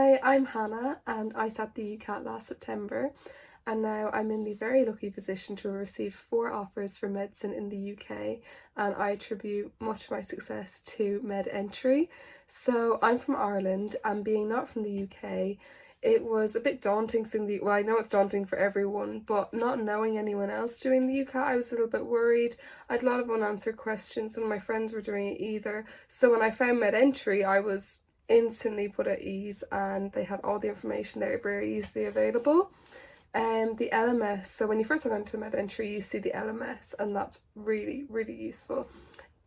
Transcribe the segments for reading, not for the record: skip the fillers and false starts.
Hi, I'm Hannah and I sat the UCAT last September, and now I'm in the very lucky position to have received 4 offers for medicine in the UK, and I attribute much of my success to MedEntry. So I'm from Ireland, and being not from the UK, it was a bit daunting seeing well, I know it's daunting for everyone, but not knowing anyone else doing the UCAT, I was a little bit worried. I had a lot of unanswered questions, and my friends were doing it either. So when I found MedEntry, I was instantly put at ease, and they had all the information there very easily available. The LMS, so when you first log into MedEntry, you see the LMS, and that's really, really useful.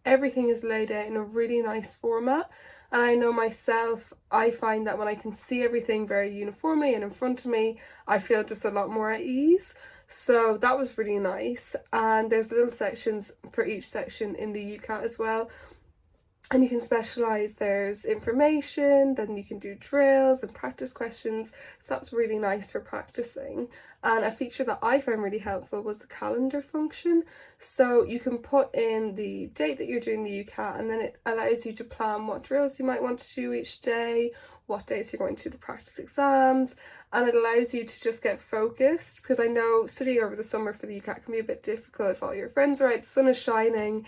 Everything is laid out in a really nice format, and I know myself, I find that when I can see everything very uniformly and in front of me, I feel just a lot more at ease. So that was really nice, and there's little sections for each section in the UCAT as well. And you can specialise, there's information, then you can do drills and practice questions, so that's really nice for practising. And a feature that I found really helpful was the calendar function. So you can put in the date that you're doing the UCAT, and then it allows you to plan what drills you might want to do each day, what days you're going to do the practice exams, and it allows you to just get focused, because I know studying over the summer for the UCAT can be a bit difficult if all your friends are out, the sun is shining.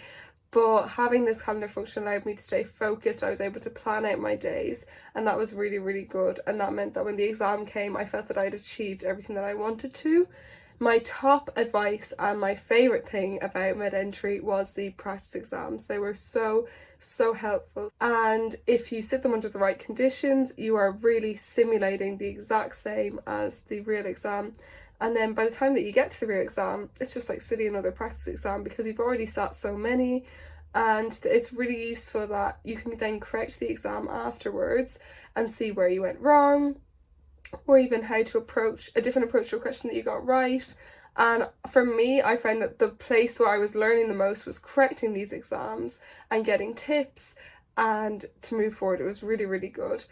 But having this calendar function allowed me to stay focused. I was able to plan out my days, and that was really, really good. And that meant that when the exam came, I felt that I'd achieved everything that I wanted to. My top advice and my favourite thing about MedEntry was the practice exams. They were so helpful. And if you sit them under the right conditions, you are really simulating the exact same as the real exam. And then by the time that you get to the real exam, it's just like sitting another practice exam, because you've already sat so many, and it's really useful that you can then correct the exam afterwards and see where you went wrong, or even how to approach a different approach to a question that you got right. And for me, I found that the place where I was learning the most was correcting these exams and getting tips, and to move forward, it was really, really good.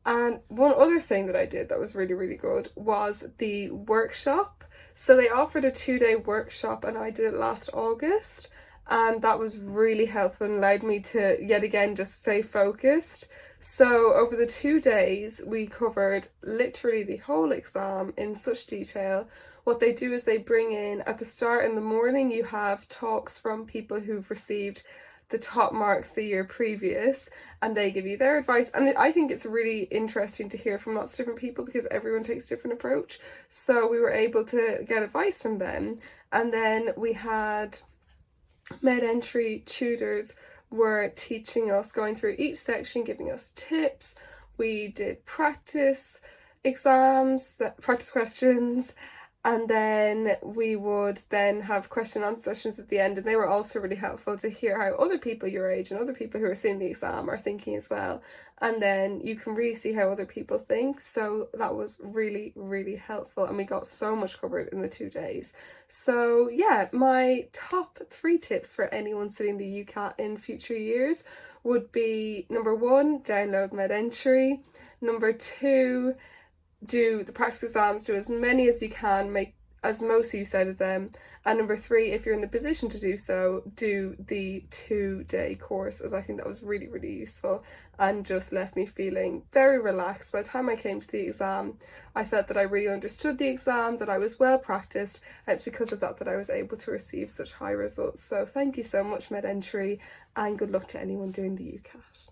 And one other thing that I did that was really, really good was the workshop. So they offered a 2-day workshop, and I did it last August, and that was really helpful and allowed me to yet again just stay focused. So over the 2 days, we covered literally the whole exam in such detail. What they do is they bring in, at the start in the morning, you have talks from people who've received the top marks the year previous, and they give you their advice. And I think it's really interesting to hear from lots of different people, because everyone takes a different approach. So we were able to get advice from them. And then we had MedEntry tutors were teaching us, going through each section, giving us tips. We did practice exams, practice questions, and then we would then have question and answer sessions at the end, and they were also really helpful to hear how other people your age and other people who are seeing the exam are thinking as well. And then you can really see how other people think, so that was really, really helpful, and we got so much covered in the 2 days. So yeah, my top 3 tips for anyone studying the UCAT in future years would be: number 1, download MedEntry; number 2, do the practice exams, do as many as you can, make as most use out of them, and number 3, if you're in the position to do so, do the 2-day course, as I think that was really, really useful and just left me feeling very relaxed. By the time I came to the exam, I felt that I really understood the exam, that I was well practiced, and it's because of that that I was able to receive such high results. So thank you so much, MedEntry, and good luck to anyone doing the UCAT.